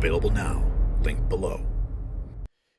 Available now. Link below.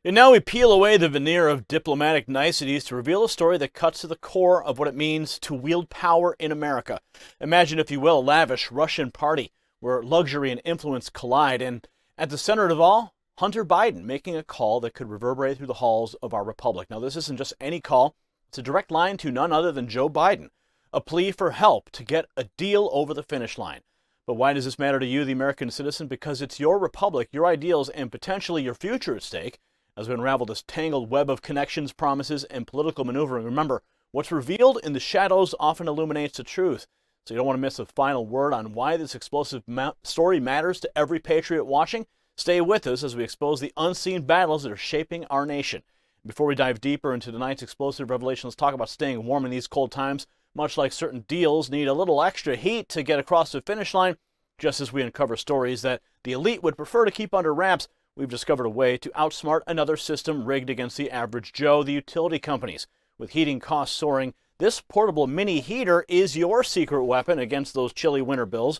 And now we peel away the veneer of diplomatic niceties to reveal a story that cuts to the core of what it means to wield power in America. Imagine, if you will, a lavish Russian party where luxury and influence collide, and at the center of it all, Hunter Biden making a call that could reverberate through the halls of our republic. Now, this isn't just any call. It's a direct line to none other than Joe Biden, a plea for help to get a deal over the finish line. But why does this matter to you, the American citizen? Because it's your republic, your ideals, and potentially your future at stake. As we unravel this tangled web of connections, promises, and political maneuvering, remember, what's revealed in the shadows often illuminates the truth. So you don't want to miss a final word on why this explosive story matters to every patriot watching. Stay with us as we expose the unseen battles that are shaping our nation. Before we dive deeper into tonight's explosive revelation, let's talk about staying warm in these cold times. Much like certain deals need a little extra heat to get across the finish line, just as we uncover stories that the elite would prefer to keep under wraps, we've discovered a way to outsmart another system rigged against the average Joe, the utility companies. With heating costs soaring, this portable mini heater is your secret weapon against those chilly winter bills.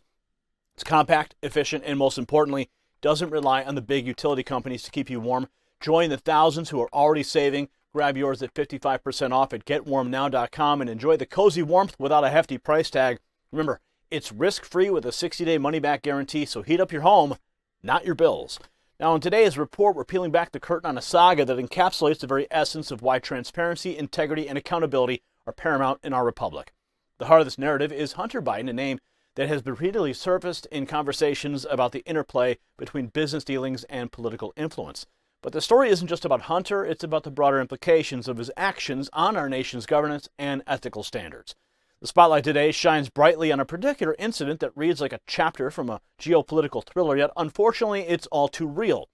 It's compact, efficient, and most importantly, doesn't rely on the big utility companies to keep you warm. Join the thousands who are already saving. Grab yours at 55% off at getwarmnow.com and enjoy the cozy warmth without a hefty price tag. Remember, it's risk-free with a 60-day money-back guarantee, so heat up your home, not your bills. Now, in today's report, we're peeling back the curtain on a saga that encapsulates the very essence of why transparency, integrity, and accountability are paramount in our republic. The heart of this narrative is Hunter Biden, a name that has repeatedly surfaced in conversations about the interplay between business dealings and political influence. But the story isn't just about Hunter, it's about the broader implications of his actions on our nation's governance and ethical standards. The spotlight today shines brightly on a particular incident that reads like a chapter from a geopolitical thriller, yet unfortunately it's all too real.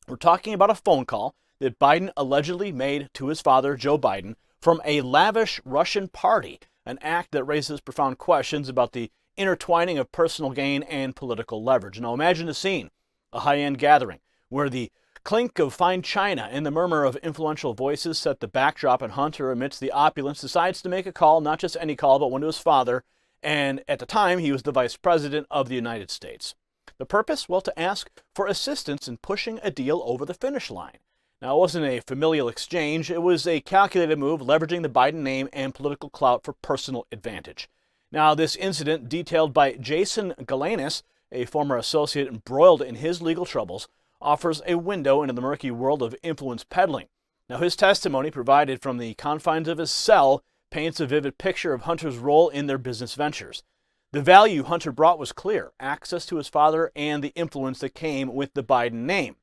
We're talking about a phone call that Biden allegedly made to his father, Joe Biden, from a lavish Russian party, an act that raises profound questions about the intertwining of personal gain and political leverage. Now imagine the scene, a high-end gathering where the clink of fine china and the murmur of influential voices set the backdrop, and Hunter, amidst the opulence, decides to make a call, not just any call, but one to his father, and at the time he was the Vice President of the United States. The purpose? Well, to ask for assistance in pushing a deal over the finish line. Now, it wasn't a familial exchange, it was a calculated move leveraging the Biden name and political clout for personal advantage. Now, this incident, detailed by Jason Galanis, a former associate embroiled in his legal troubles, offers a window into the murky world of influence peddling. Now, his testimony, provided from the confines of his cell, paints a vivid picture of Hunter's role in their business ventures. The value Hunter brought was clear: access to his father and the influence that came with the Biden name.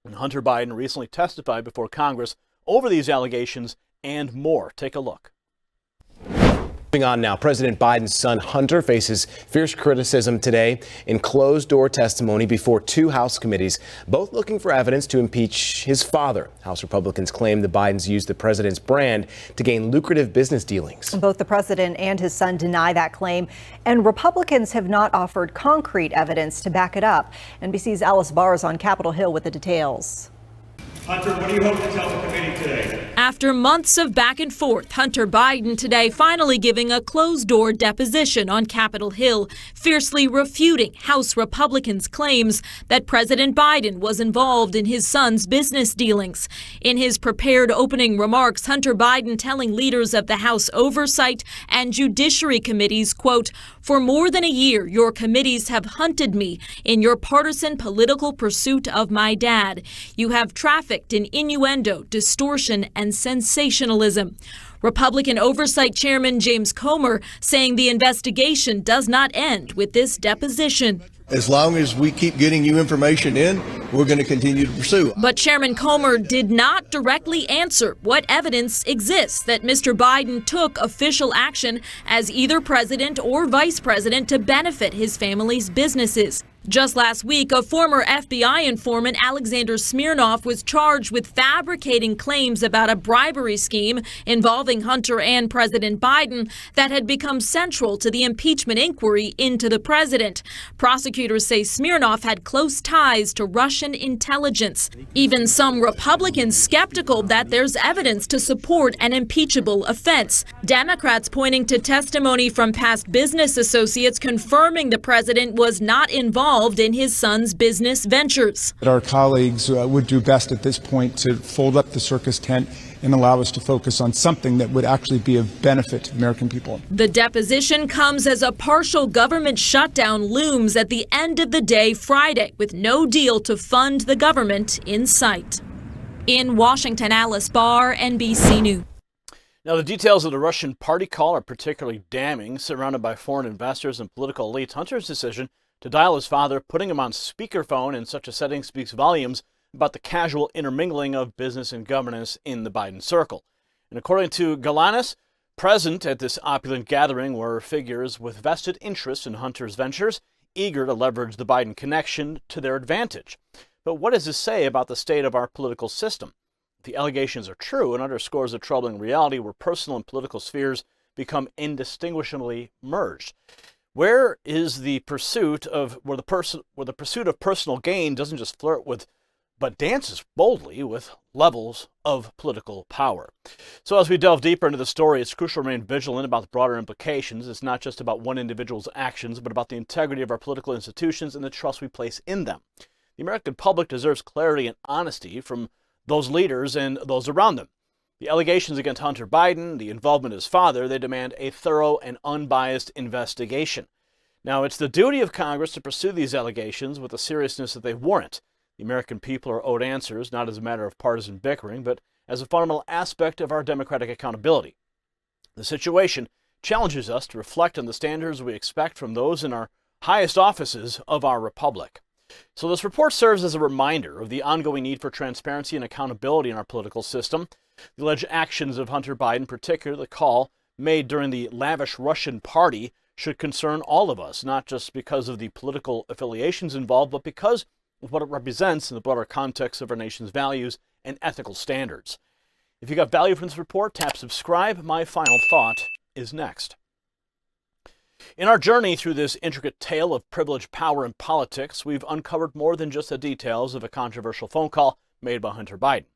And Hunter Biden recently testified before Congress over these allegations and more. Take a look. Moving on now, President Biden's son Hunter faces fierce criticism today in closed-door testimony before two House committees, both looking for evidence to impeach his father. House Republicans claim the Bidens used the president's brand to gain lucrative business dealings. Both the president and his son deny that claim, and Republicans have not offered concrete evidence to back it up. NBC's Alice Barr is on Capitol Hill with the details. Hunter, what do you hope to tell the committee today? After months of back and forth, Hunter Biden today finally giving a closed-door deposition on Capitol Hill, fiercely refuting House Republicans' claims that President Biden was involved in his son's business dealings. In his prepared opening remarks, Hunter Biden telling leaders of the House Oversight and Judiciary Committees, quote, "For more than a year, your committees have hunted me in your partisan political pursuit of my dad. You have trafficked in innuendo, distortion, and sensationalism." Republican Oversight Chairman James Comer saying the investigation does not end with this deposition. As long as we keep getting you information in, we're going to continue to pursue. But Chairman Comer did not directly answer what evidence exists that Mr. Biden took official action as either president or vice president to benefit his family's businesses. Just last week, a former FBI informant, Alexander Smirnov, was charged with fabricating claims about a bribery scheme involving Hunter and President Biden that had become central to the impeachment inquiry into the president. Prosecutors say Smirnov had close ties to Russia Russian intelligence. Even some Republicans skeptical that there's evidence to support an impeachable offense. Democrats pointing to testimony from past business associates confirming the president was not involved in his son's business ventures. Our colleagues would do best at this point to fold up the circus tent and allow us to focus on something that would actually be of benefit to American people. The deposition comes as a partial government shutdown looms at the end of the day Friday, with no deal to fund the government in sight. In Washington, Alice Barr, NBC News. Now, the details of the Russian party call are particularly damning. Surrounded by foreign investors and political elites, Hunter's decision to dial his father, putting him on speakerphone in such a setting, speaks volumes about the casual intermingling of business and governance in the Biden circle. And according to Galanis, present at this opulent gathering were figures with vested interests in Hunter's ventures, eager to leverage the Biden connection to their advantage. But what does this say about the state of our political system? If the allegations are true, it underscores a troubling reality where personal and political spheres become indistinguishably merged. Where the pursuit of personal gain doesn't just flirt with, but dances boldly with levels of political power. So as we delve deeper into the story, it's crucial to remain vigilant about the broader implications. It's not just about one individual's actions, but about the integrity of our political institutions and the trust we place in them. The American public deserves clarity and honesty from those leaders and those around them. The allegations against Hunter Biden, the involvement of his father, they demand a thorough and unbiased investigation. Now, it's the duty of Congress to pursue these allegations with the seriousness that they warrant. The American people are owed answers, not as a matter of partisan bickering, but as a fundamental aspect of our democratic accountability. The situation challenges us to reflect on the standards we expect from those in our highest offices of our republic. So this report serves as a reminder of the ongoing need for transparency and accountability in our political system. The alleged actions of Hunter Biden, particularly the call made during the Lavish Russian party, should concern all of us, not just because of the political affiliations involved, but because of what it represents in the broader context of our nation's values and ethical standards. If you got value from this report, tap subscribe. My final thought is next. In our journey through this intricate tale of privilege, power, and politics, we've uncovered more than just the details of a controversial phone call made by Hunter Biden.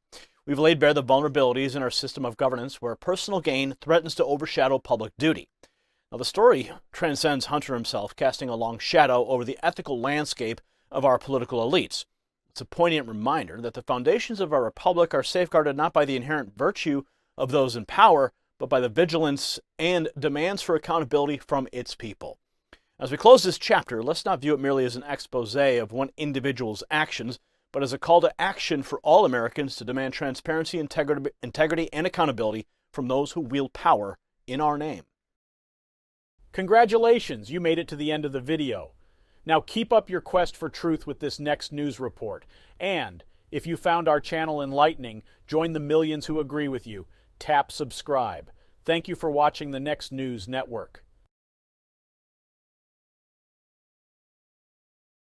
We've laid bare the vulnerabilities in our system of governance where personal gain threatens to overshadow public duty. Now, the story transcends Hunter himself, casting a long shadow over the ethical landscape of our political elites. It's a poignant reminder that the foundations of our republic are safeguarded not by the inherent virtue of those in power, but by the vigilance and demands for accountability from its people. As we close this chapter, let's not view it merely as an expose of one individual's actions, but as a call to action for all Americans to demand transparency, integrity, and accountability from those who wield power in our name. Congratulations, you made it to the end of the video. Now keep up your quest for truth with this next news report. And if you found our channel enlightening, join the millions who agree with you. Tap subscribe. Thank you for watching the Next News Network.